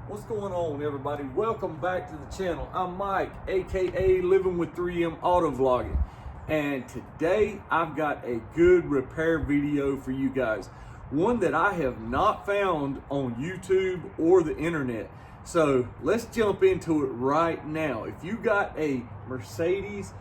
What's going on, everybody? Welcome back to the channel. I'm Mike, aka Living with 3M Auto Vlogging, and today I've got a good repair video for you guys, one that I have not found on YouTube or the internet. So let's jump into it right now. If you got a Mercedes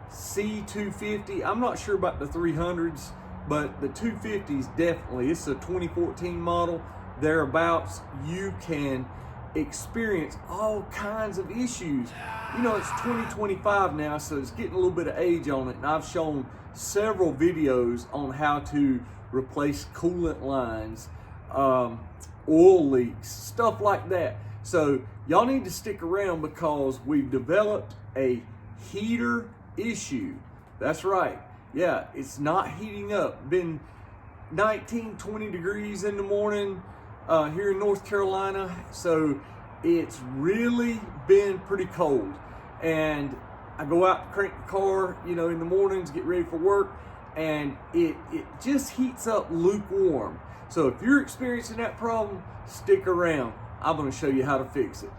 C250, I'm not sure about the 300s, but the 250s definitely. It's a 2014 model, thereabouts. You can experience all kinds of issues. You know, it's 2025 now, so it's getting a little bit of age on it, and I've shown several videos on how to replace coolant lines, oil leaks, stuff like that. So y'all need to stick around because we've developed a heater issue. That's right. Yeah, it's not heating up. Been 19, 20 degrees in the morning here in North Carolina, so it's really been pretty cold. And I go out to crank the car, you know, in the mornings, get ready for work, and it just heats up lukewarm. So if you're experiencing that problem, stick around. I'm going to show you how to fix it.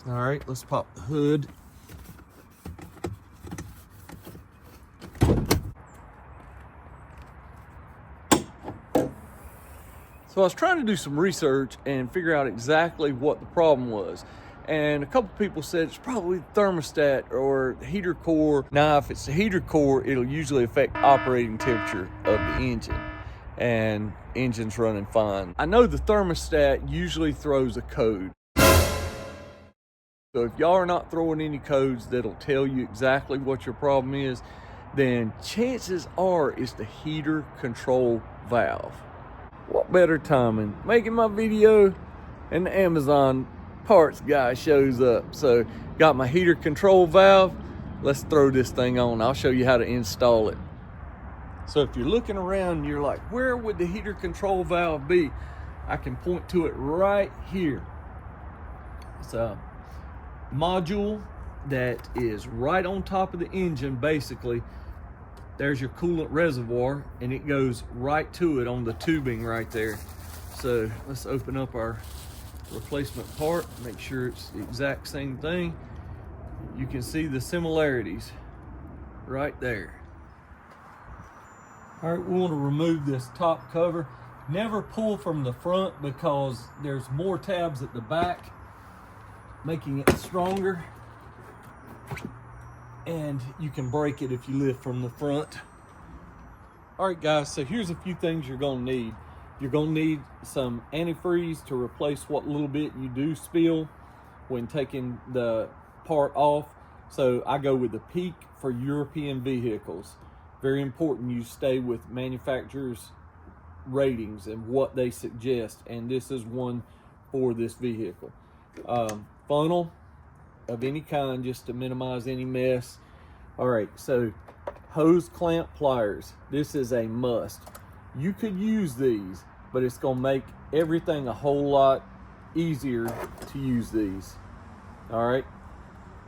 All right, let's pop the hood. So I was trying to do some research and figure out exactly what the problem was. And a couple people said it's probably the thermostat or the heater core. Now, if it's the heater core, it'll usually affect operating temperature of the engine. And engine's running fine. I know the thermostat usually throws a code. So if y'all are not throwing any codes that'll tell you exactly what your problem is, then chances are it's the heater control valve. What better timing? Making my video and the Amazon parts guy shows up. So got my heater control valve. Let's throw this thing on. I'll show you how to install it. So if you're looking around and you're like, where would the heater control valve be? I can point to it right here. It's a module that is right on top of the engine. Basically, there's your coolant reservoir, and it goes right to it on the tubing right there. So let's open up our replacement part, make sure it's the exact same thing. You can see the similarities right there. All right, we want to remove this top cover. Never pull from the front because there's more tabs at the back, making it stronger. And you can break it if you lift from the front. All right, guys, so here's a few things you're gonna need. You're gonna need some antifreeze to replace what little bit you do spill when taking the part off. So I go with the Peak for European vehicles. Very important you stay with manufacturers' ratings and what they suggest, and this is one for this vehicle. Funnel of any kind, just to minimize any mess. All right, so hose clamp pliers. This is a must. You could use these, but it's gonna make everything a whole lot easier to use these. All right,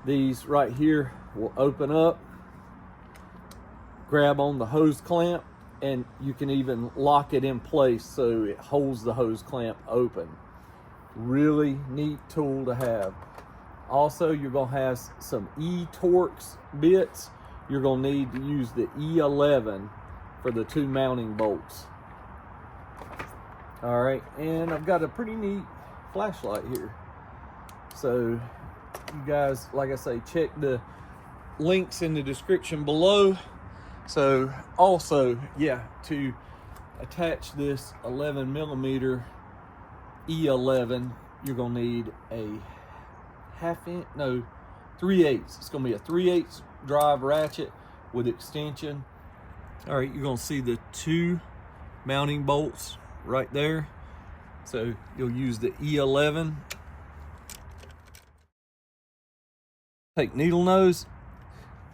these right here will open up, grab on the hose clamp, and you can even lock it in place so it holds the hose clamp open. Really neat tool to have. Also, you're gonna have some E-Torx bits. You're gonna need to use the E11 for the two mounting bolts. All right, and I've got a pretty neat flashlight here. So you guys, like I say, check the links in the description below. So also, yeah, to attach this 11mm E11, you're gonna need a 3/8. It's gonna be a 3/8 drive ratchet with extension. All right, you're gonna see the two mounting bolts right there. So you'll use the E11. Take needle nose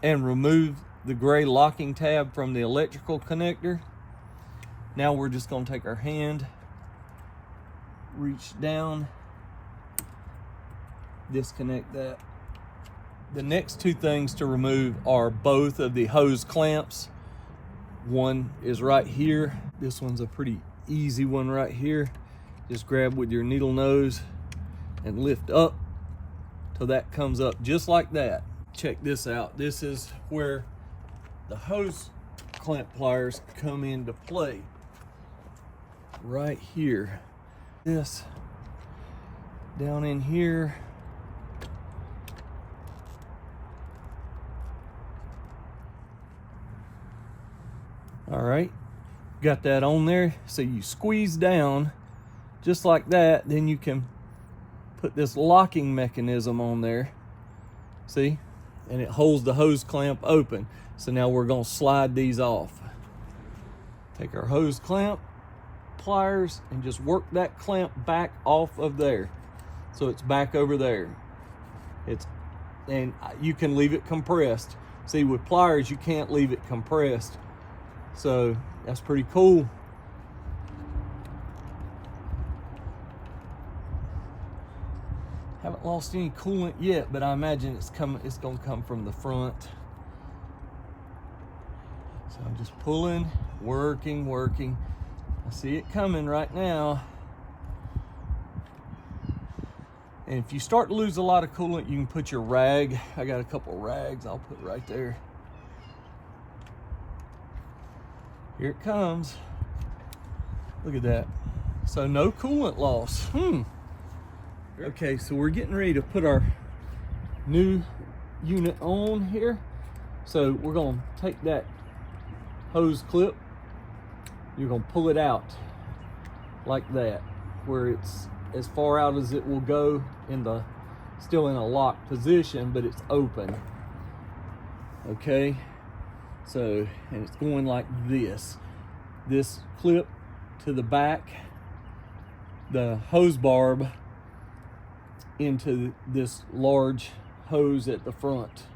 and remove the gray locking tab from the electrical connector. Now we're just gonna take our hand, reach down, disconnect that. The next two things to remove are both of the hose clamps. One is right here. This one's a pretty easy one right here. Just grab with your needle nose and lift up till that comes up just like that. Check this out. This is where the hose clamp pliers come into play. Right here. This down in here. All right, got that on there. So you squeeze down just like that, then you can put this locking mechanism on there. See? And it holds the hose clamp open. So now we're gonna slide these off. Take our hose clamp pliers and just work that clamp back off of there. So it's back over there. And you can leave it compressed. See, with pliers, you can't leave it compressed. So that's pretty cool. Haven't lost any coolant yet, but I imagine it's gonna come from the front. So I'm just pulling, working. I see it coming right now. And if you start to lose a lot of coolant, you can put your rag. I got a couple of rags I'll put right there. Here it comes. Look at that. So no coolant loss. Okay, so we're getting ready to put our new unit on here. So we're gonna take that hose clip. You're gonna pull it out like that, where it's as far out as it will go still in a locked position, but it's open. Okay. So, and it's going like this. This clip to the back, the hose barb into this large hose at the front.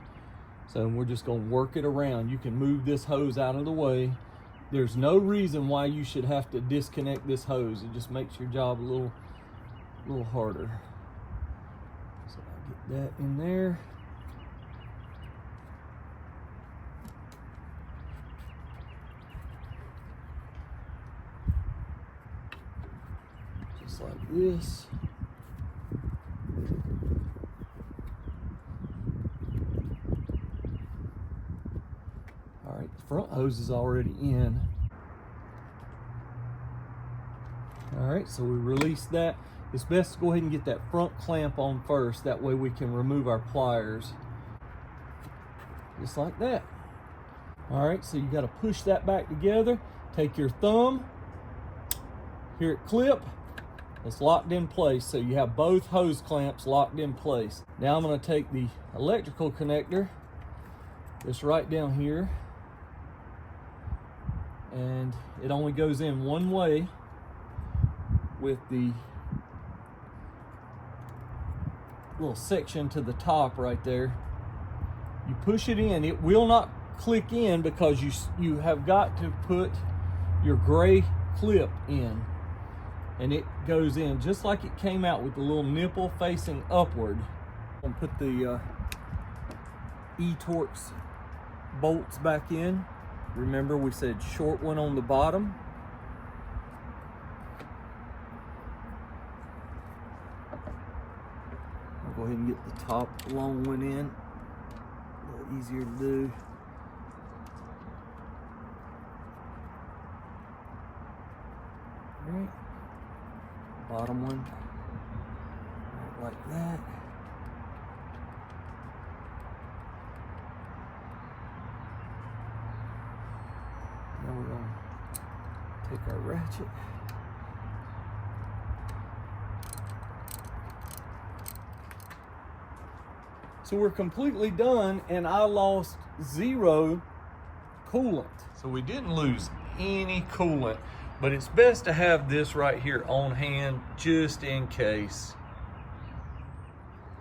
So we're just gonna work it around. You can move this hose out of the way. There's no reason why you should have to disconnect this hose. It just makes your job a little harder. So I'll get that in there. Like this. All right, the front hose is already in. All right, so we release that. It's best to go ahead and get that front clamp on first. That way we can remove our pliers. Just like that. All right, so you got to push that back together. Take your thumb. Hear it clip. It's locked in place, so you have both hose clamps locked in place. Now I'm going to take the electrical connector, it's right down here, and it only goes in one way with the little section to the top right there. You push it in, it will not click in because you have got to put your gray clip in. And it goes in just like it came out with the little nipple facing upward. I'm gonna put the E-Torx bolts back in. Remember we said short one on the bottom. I'll go ahead and get the top long one in. A little easier to do. All right. Bottom one, right like that. Now we're going to take our ratchet. So we're completely done, and I lost 0 coolant. So we didn't lose any coolant. But it's best to have this right here on hand just in case.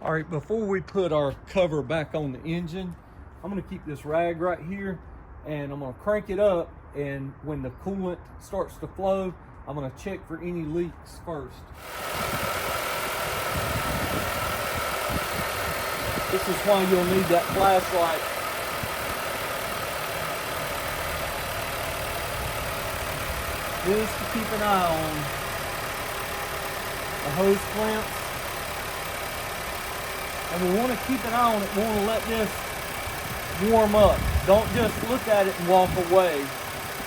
All right, before we put our cover back on the engine, I'm gonna keep this rag right here and I'm gonna crank it up, and when the coolant starts to flow, I'm gonna check for any leaks first. This is why you'll need that flashlight. this to keep an eye on the hose clamps. And we want to keep an eye on it. We want to let this warm up. Don't just look at it and walk away,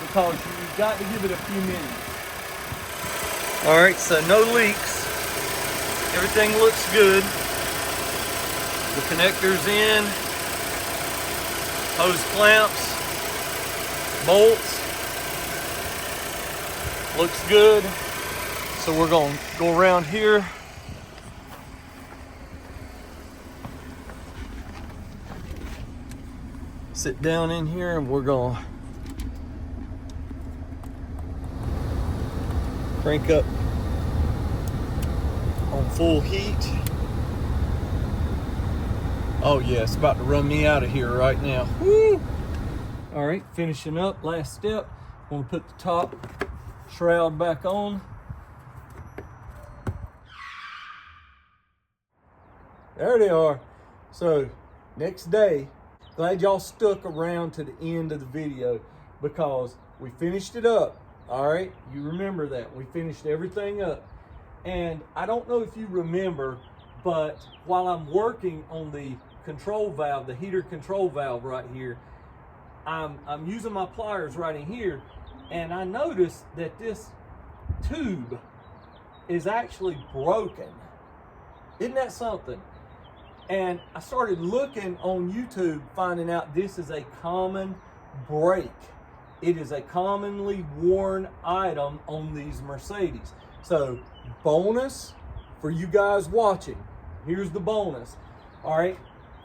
because you've got to give it a few minutes. All right, so no leaks. Everything looks good. The connector's in. Hose clamps. Bolts. Looks good. So we're going to go around here. Sit down in here and we're going to crank up on full heat. Oh yeah, it's about to run me out of here right now. Woo! All right, finishing up, last step. I'm gonna put the top shroud back on. There they are. So next day, glad y'all stuck around to the end of the video, because we finished it up. All right, you remember that we finished everything up. And I don't know if you remember, but while I'm working on the control valve, the heater control valve right here, I'm using my pliers right in here, and I noticed that this tube is actually broken. Isn't that something? And I started looking on YouTube, finding out this is a common break. It is a commonly worn item on these Mercedes. So bonus for you guys watching, here's the bonus. All right,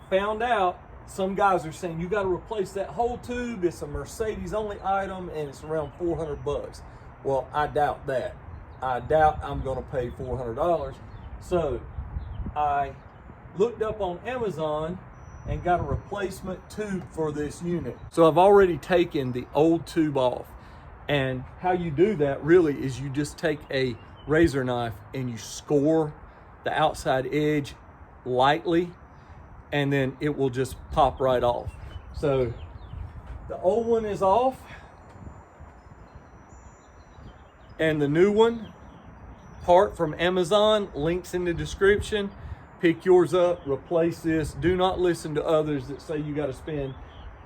found out some guys are saying you got to replace that whole tube. It's a Mercedes only item and it's around 400 bucks. Well, I doubt that. I doubt I'm going to pay $400. So I looked up on Amazon and got a replacement tube for this unit. So I've already taken the old tube off, and how you do that really is you just take a razor knife and you score the outside edge lightly, and then it will just pop right off. So the old one is off, and the new one, part from Amazon, links in the description. Pick yours up, replace this. Do not listen to others that say you got to spend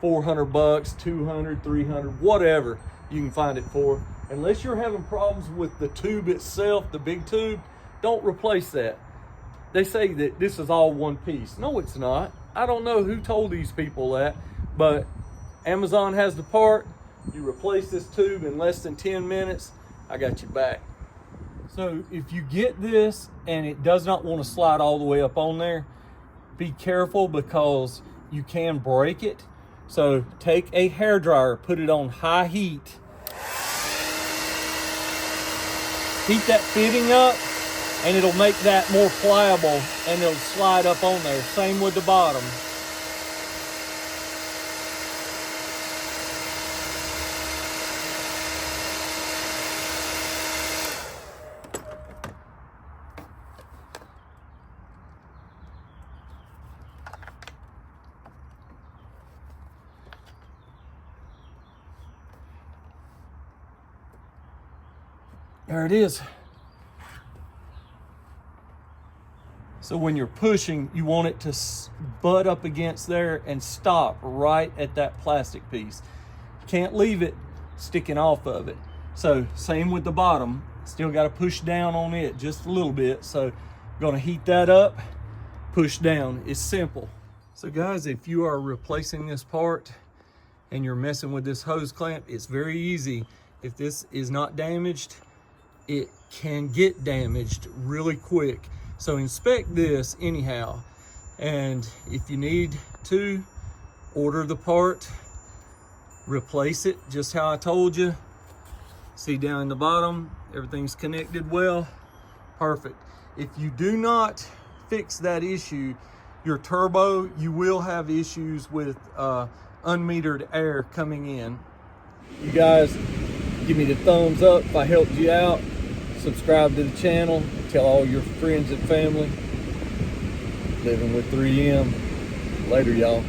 400 bucks, 200, 300, whatever you can find it for. Unless you're having problems with the tube itself, the big tube, don't replace that. They say that this is all one piece. No, it's not. I don't know who told these people that, but Amazon has the part. You replace this tube in less than 10 minutes, I got you back. So if you get this and it does not want to slide all the way up on there, be careful, because you can break it. So take a hairdryer, put it on high heat. Heat that fitting up and it'll make that more pliable and it'll slide up on there. Same with the bottom. There it is. So when you're pushing, you want it to butt up against there and stop right at that plastic piece. Can't leave it sticking off of it. So same with the bottom. Still got to push down on it just a little bit. So I'm going to heat that up, push down. It's simple. So guys, if you are replacing this part and you're messing with this hose clamp, it's very easy. If this is not damaged, it can get damaged really quick. So inspect this anyhow. And if you need to, order the part, replace it just how I told you. See down in the bottom, everything's connected well. Perfect. If you do not fix that issue, your turbo, you will have issues with unmetered air coming in. You guys, give me the thumbs up if I helped you out. Subscribe to the channel. Tell all your friends and family. Living with 3M. Later, y'all.